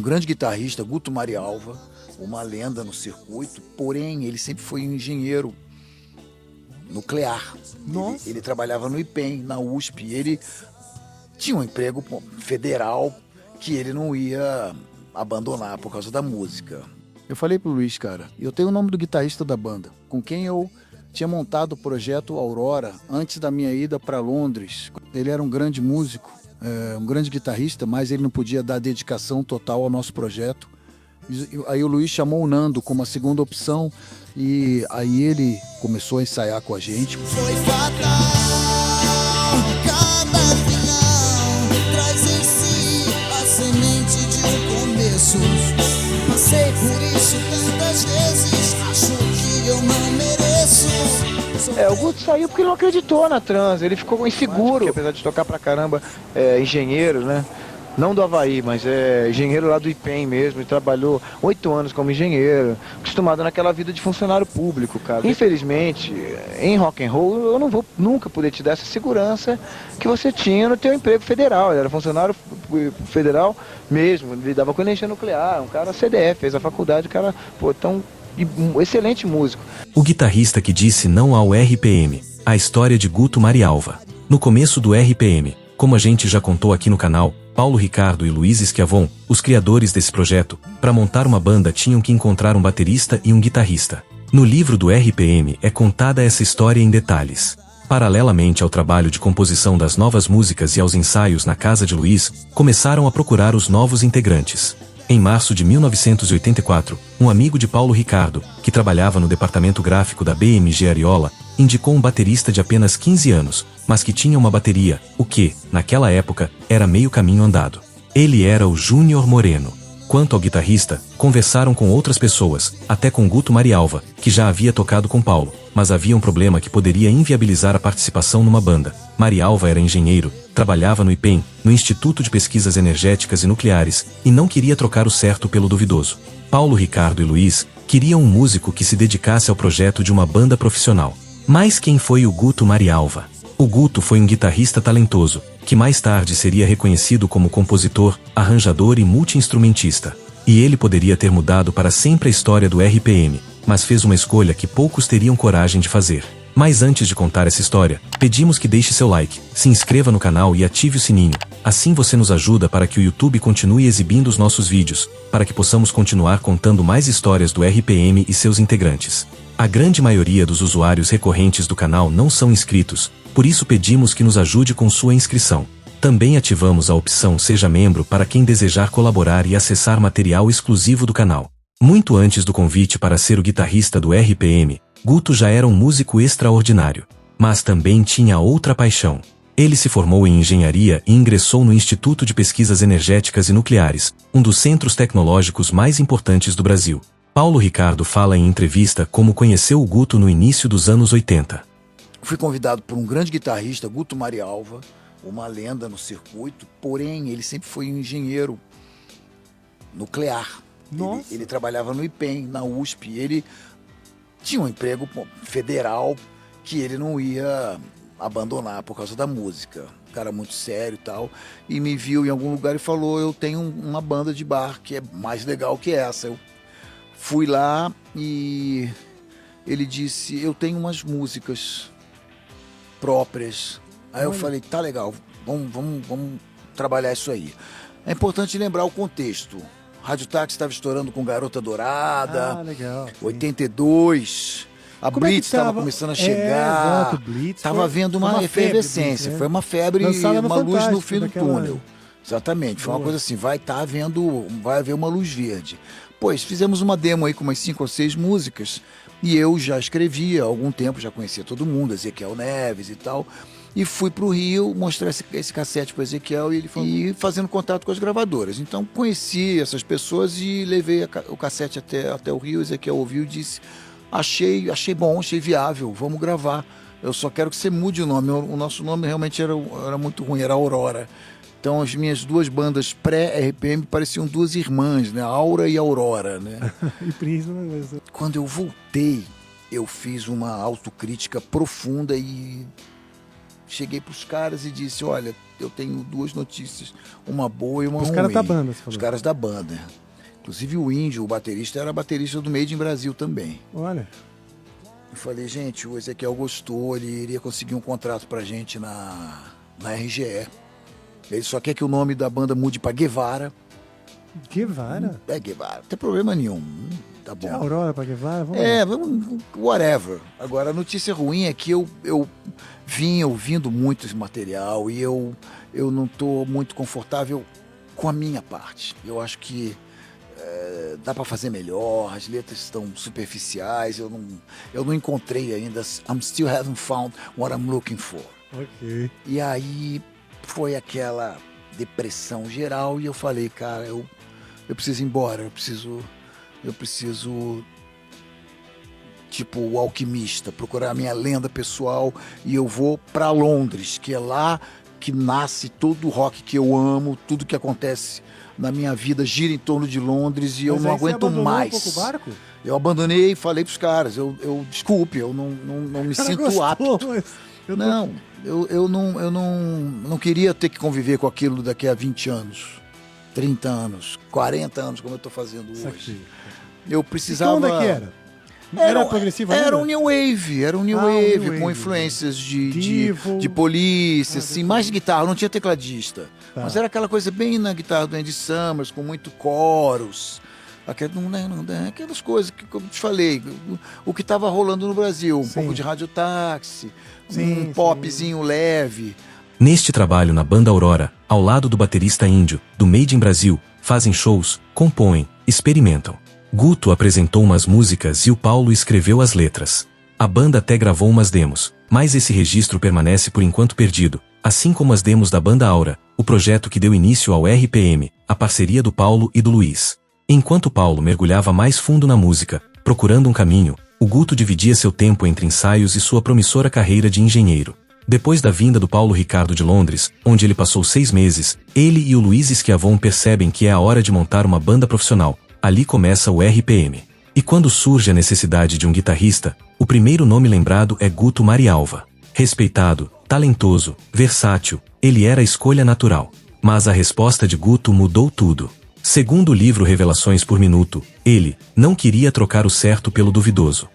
grande guitarrista, Guto Marialva, uma lenda no circuito, porém ele sempre foi um engenheiro nuclear. Nossa. Ele trabalhava no IPEM, na USP, ele tinha um emprego federal que ele não ia abandonar por causa da música. Eu falei pro Luiz, cara, eu tenho o nome do guitarrista da banda, com quem eu tinha montado o projeto Aurora antes da minha ida para Londres. Ele era um grande músico, um grande guitarrista, mas ele não podia dar dedicação total ao nosso projeto. Aí o Luiz chamou o Nando como a segunda opção e aí ele começou a ensaiar com a gente. Foi fatal, cada final traz em si a semente de um começo. Passei por isso tantas vezes, acho que eu não mereço. O Guto saiu porque ele não acreditou na trans, ele ficou inseguro. Porque, apesar de tocar pra caramba, engenheiro, né? Não do Havaí, mas engenheiro lá do IPEM mesmo. Ele trabalhou 8 anos como engenheiro, acostumado naquela vida de funcionário público, cara. Infelizmente, em rock and roll, eu não vou nunca poder te dar essa segurança que você tinha no teu emprego federal. Ele era funcionário federal mesmo, ele lidava com energia nuclear, um cara CDF, fez a faculdade, um cara, um excelente músico. O guitarrista que disse não ao RPM, a história de Guto Marialva. No começo do RPM, como a gente já contou aqui no canal, Paulo Ricardo e Luiz Schiavon, os criadores desse projeto, para montar uma banda tinham que encontrar um baterista e um guitarrista. No livro do RPM é contada essa história em detalhes. Paralelamente ao trabalho de composição das novas músicas e aos ensaios na casa de Luiz, começaram a procurar os novos integrantes. Em março de 1984, um amigo de Paulo Ricardo, que trabalhava no departamento gráfico da BMG Ariola, indicou um baterista de apenas 15 anos, mas que tinha uma bateria, o que, naquela época, era meio caminho andado. Ele era o Júnior Moreno. Quanto ao guitarrista, conversaram com outras pessoas, até com Guto Marialva, que já havia tocado com Paulo, mas havia um problema que poderia inviabilizar a participação numa banda. Marialva era engenheiro, trabalhava no IPEM, no Instituto de Pesquisas Energéticas e Nucleares, e não queria trocar o certo pelo duvidoso. Paulo Ricardo e Luiz queriam um músico que se dedicasse ao projeto de uma banda profissional. Mas quem foi o Guto Marialva? O Guto foi um guitarrista talentoso, que mais tarde seria reconhecido como compositor, arranjador e multi-instrumentista. E ele poderia ter mudado para sempre a história do RPM, mas fez uma escolha que poucos teriam coragem de fazer. Mas antes de contar essa história, pedimos que deixe seu like, se inscreva no canal e ative o sininho. Assim você nos ajuda para que o YouTube continue exibindo os nossos vídeos, para que possamos continuar contando mais histórias do RPM e seus integrantes. A grande maioria dos usuários recorrentes do canal não são inscritos, por isso pedimos que nos ajude com sua inscrição. Também ativamos a opção Seja Membro para quem desejar colaborar e acessar material exclusivo do canal. Muito antes do convite para ser o guitarrista do RPM, Guto já era um músico extraordinário. Mas também tinha outra paixão. Ele se formou em engenharia e ingressou no Instituto de Pesquisas Energéticas e Nucleares, um dos centros tecnológicos mais importantes do Brasil. Paulo Ricardo fala em entrevista como conheceu o Guto no início dos anos 80. Fui convidado por um grande guitarrista, Guto Marialva, uma lenda no circuito, porém ele sempre foi um engenheiro nuclear. Nossa. Ele trabalhava no IPEM, na USP, ele tinha um emprego federal que ele não ia abandonar por causa da música. Um cara muito sério e tal, e me viu em algum lugar e falou, eu tenho uma banda de bar que é mais legal que essa. Eu fui lá e ele disse, eu tenho umas músicas próprias. Aí eu falei, tá legal, vamos trabalhar isso aí. É importante lembrar o contexto. Rádio Táxi estava estourando com Garota Dourada, legal. 82, a Como é que Blitz estava tava? começando a chegar, Exato, Blitz estava foi havendo uma uma febre, efervescência, Blitz, né? foi uma febre, Lançada no uma luz no Fantástico fim do daquela- túnel. Exatamente, foi uma Boa. coisa assim, vai haver uma luz verde. Pois, fizemos uma demo aí com umas 5 ou 6 músicas, e eu já escrevia há algum tempo, já conhecia todo mundo, Ezequiel Neves e tal, e fui para o Rio mostrar esse cassete para o Ezequiel e fazendo contato com as gravadoras. Então conheci essas pessoas e levei o cassete até o Rio. O Ezequiel ouviu e disse, achei bom, achei viável, vamos gravar. Eu só quero que você mude o nome. O nosso nome realmente era muito ruim, era Aurora. Então as minhas duas bandas pré-RPM pareciam duas irmãs, né? Aura e Aurora, né? E Prisma, mas... Quando eu voltei, eu fiz uma autocrítica profunda e cheguei pros caras e disse, olha, eu tenho 2 notícias, uma boa e uma ruim. Os caras da banda, você falou. Os caras da banda. Inclusive o Índio, o baterista, era baterista do Made in Brasil também. Olha. Eu falei, gente, o Ezequiel gostou, ele iria conseguir um contrato pra gente na RGE. Ele só quer que o nome da banda mude pra Guevara. Guevara? É Guevara, não tem problema nenhum. Tá bom. De Aurora pra Guevara? Vamos whatever. Agora, a notícia ruim é que eu vim ouvindo muito esse material e eu não tô muito confortável com a minha parte. Eu acho que dá para fazer melhor, as letras estão superficiais, eu não encontrei ainda, I'm still haven't found what I'm looking for. Ok. E aí foi aquela depressão geral e eu falei, cara, eu preciso ir embora, eu preciso tipo o alquimista, procurar a minha lenda pessoal e eu vou para Londres, que é lá que nasce todo o rock que eu amo, tudo que acontece na minha vida gira em torno de Londres e eu não aguento mais. Um pouco o barco? Eu abandonei e falei pros caras, desculpe, eu não me sinto apto. Eu não queria ter que conviver com aquilo daqui a 20 anos, 30 anos, 40 anos, como eu tô fazendo hoje. Eu precisava... Então onde é que era? Era progressivo ainda? Era um New Wave, com influências de Police, assim, mais de guitarra, não tinha tecladista. Tá. Mas era aquela coisa bem na guitarra do Andy Summers, com muito coros, aquelas coisas que, como eu te falei, o que estava rolando no Brasil, um pouco de radiotáxi, um popzinho leve. Neste trabalho na banda Aurora, ao lado do baterista índio, do Made in Brasil, fazem shows, compõem, experimentam. Guto apresentou umas músicas e o Paulo escreveu as letras. A banda até gravou umas demos, mas esse registro permanece por enquanto perdido, assim como as demos da banda Aura, o projeto que deu início ao RPM, a parceria do Paulo e do Luiz. Enquanto Paulo mergulhava mais fundo na música, procurando um caminho, o Guto dividia seu tempo entre ensaios e sua promissora carreira de engenheiro. Depois da vinda do Paulo Ricardo de Londres, onde ele passou 6 meses, ele e o Luiz Schiavon percebem que é a hora de montar uma banda profissional. Ali começa o RPM. E quando surge a necessidade de um guitarrista, o primeiro nome lembrado é Guto Marialva. Respeitado, talentoso, versátil, ele era a escolha natural. Mas a resposta de Guto mudou tudo. Segundo o livro Revelações por Minuto, ele não queria trocar o certo pelo duvidoso.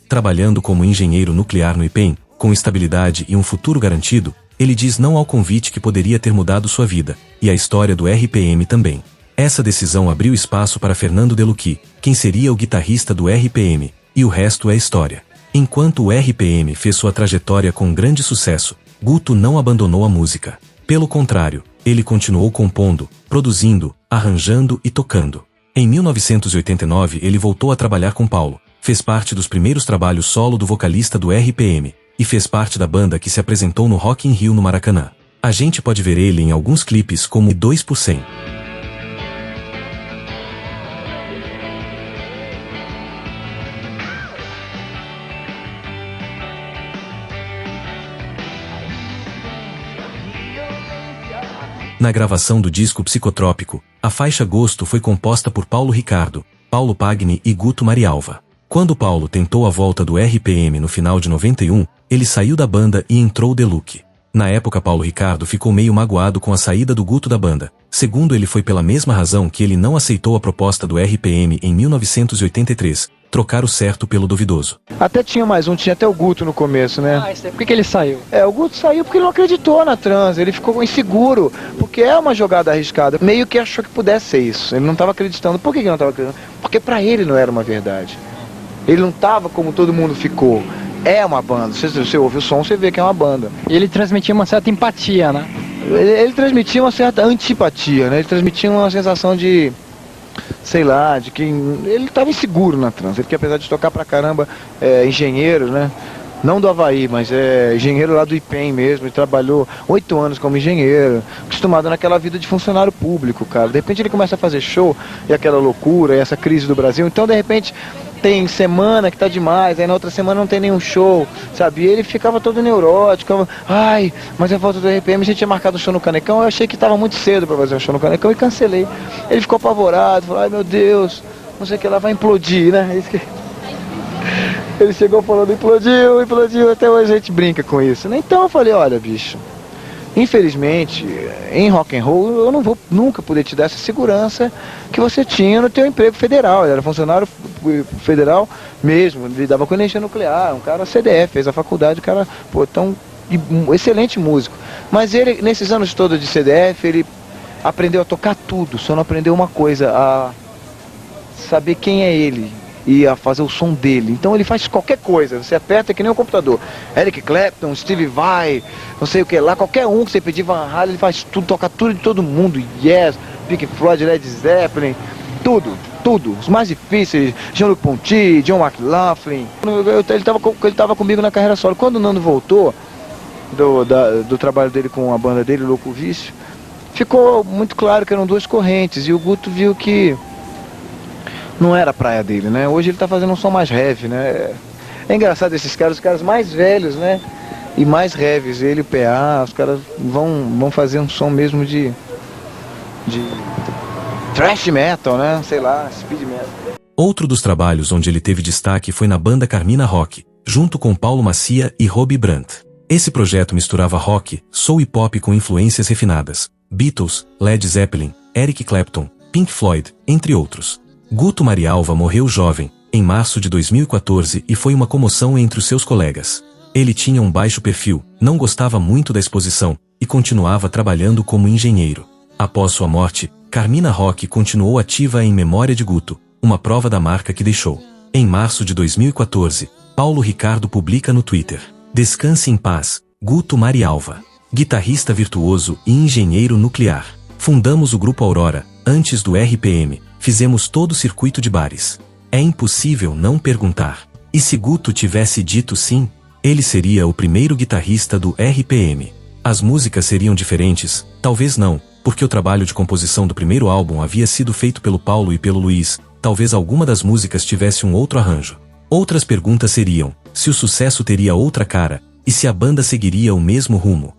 Trabalhando como engenheiro nuclear no IPEM, com estabilidade e um futuro garantido, ele diz não ao convite que poderia ter mudado sua vida, e a história do RPM também. Essa decisão abriu espaço para Fernando Delucchi, quem seria o guitarrista do RPM, e o resto é história. Enquanto o RPM fez sua trajetória com grande sucesso, Guto não abandonou a música. Pelo contrário, ele continuou compondo, produzindo, arranjando e tocando. Em 1989 ele voltou a trabalhar com Paulo, fez parte dos primeiros trabalhos solo do vocalista do RPM, e fez parte da banda que se apresentou no Rock in Rio no Maracanã. A gente pode ver ele em alguns clipes como 2%. Na gravação do disco Psicotrópico, a faixa Gosto foi composta por Paulo Ricardo, Paulo Pagni e Guto Marialva. Quando Paulo tentou a volta do RPM no final de 91, ele saiu da banda e entrou Delucchi. Na época Paulo Ricardo ficou meio magoado com a saída do Guto da banda. Segundo ele foi pela mesma razão que ele não aceitou a proposta do RPM em 1983, trocar o certo pelo duvidoso. Até tinha mais um, tinha até o Guto no começo, né? Por que ele saiu? O Guto saiu porque ele não acreditou na trans, ele ficou inseguro, porque é uma jogada arriscada. Meio que achou que pudesse ser isso, ele não estava acreditando. Por que ele não estava acreditando? Porque pra ele não era uma verdade. Ele não estava como todo mundo ficou. É uma banda, você ouve o som, você vê que é uma banda. E ele transmitia uma certa empatia, né? Ele transmitia uma certa antipatia, né? Ele transmitia uma sensação de... sei lá, de que ele estava inseguro na trans, ele que apesar de tocar pra caramba, engenheiro, né? Não do Havaí, mas é engenheiro lá do IPEM mesmo, ele trabalhou 8 anos como engenheiro, acostumado naquela vida de funcionário público, cara. De repente ele começa a fazer show, e aquela loucura, e essa crise do Brasil, então de repente tem semana que tá demais, aí na outra semana não tem nenhum show, sabe? E ele ficava todo neurótico, ai, mas a volta do RPM, a gente tinha marcado um show no Canecão, eu achei que tava muito cedo pra fazer um show no Canecão e cancelei. Ele ficou apavorado, falou, ai meu Deus, não sei o que lá, vai implodir, né? Ele chegou falando, implodiu, até hoje a gente brinca com isso, né? Então eu falei, olha, bicho, infelizmente, em rock and roll, eu não vou nunca poder te dar essa segurança que você tinha no teu emprego federal. Ele era funcionário federal mesmo, lidava com energia nuclear, um cara CDF, fez a faculdade, um cara, pô, um excelente músico. Mas ele, nesses anos todos de CDF, ele aprendeu a tocar tudo, só não aprendeu uma coisa, a saber quem é ele e a fazer o som dele. Então ele faz qualquer coisa, você aperta que nem um computador. Eric Clapton, Steve Vai, não sei o que lá, qualquer um que você pedir, Van Halen, ele faz tudo, toca tudo de todo mundo. Yes, Pink Floyd, Led Zeppelin, tudo. Os mais difíceis, Jean-Luc Ponty, John McLaughlin. Ele tava comigo na carreira solo. Quando o Nando voltou do trabalho dele com a banda dele, Louco Vício, ficou muito claro que eram duas correntes, e o Guto viu que não era a praia dele, né? Hoje ele tá fazendo um som mais heavy, né? É engraçado esses caras, os caras mais velhos, né? E mais heavies, ele e o PA, os caras vão fazer um som mesmo de thrash metal, né? Sei lá, speed metal. Outro dos trabalhos onde ele teve destaque foi na banda Carmina Rock, junto com Paulo Macia e Robbie Brandt. Esse projeto misturava rock, soul e pop com influências refinadas. Beatles, Led Zeppelin, Eric Clapton, Pink Floyd, entre outros. Guto Marialva morreu jovem, em março de 2014, e foi uma comoção entre os seus colegas. Ele tinha um baixo perfil, não gostava muito da exposição, e continuava trabalhando como engenheiro. Após sua morte, Carmina Rock continuou ativa em memória de Guto, uma prova da marca que deixou. Em março de 2014, Paulo Ricardo publica no Twitter: "Descanse em paz, Guto Marialva. Guitarrista virtuoso e engenheiro nuclear. Fundamos o Grupo Aurora, antes do RPM, fizemos todo o circuito de bares. É impossível não perguntar. E se Guto tivesse dito sim, ele seria o primeiro guitarrista do RPM. As músicas seriam diferentes? Talvez não, porque o trabalho de composição do primeiro álbum havia sido feito pelo Paulo e pelo Luiz, talvez alguma das músicas tivesse um outro arranjo. Outras perguntas seriam, se o sucesso teria outra cara, e se a banda seguiria o mesmo rumo.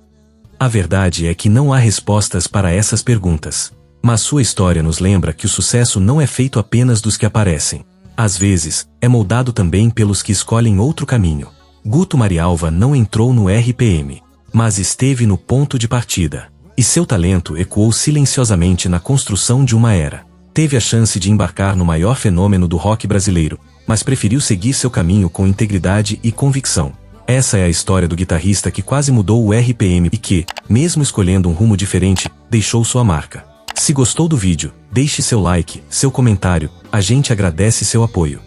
A verdade é que não há respostas para essas perguntas. Mas sua história nos lembra que o sucesso não é feito apenas dos que aparecem. Às vezes, é moldado também pelos que escolhem outro caminho. Guto Marialva não entrou no RPM, mas esteve no ponto de partida. E seu talento ecoou silenciosamente na construção de uma era. Teve a chance de embarcar no maior fenômeno do rock brasileiro, mas preferiu seguir seu caminho com integridade e convicção. Essa é a história do guitarrista que quase mudou o RPM e que, mesmo escolhendo um rumo diferente, deixou sua marca. Se gostou do vídeo, deixe seu like, seu comentário, a gente agradece seu apoio.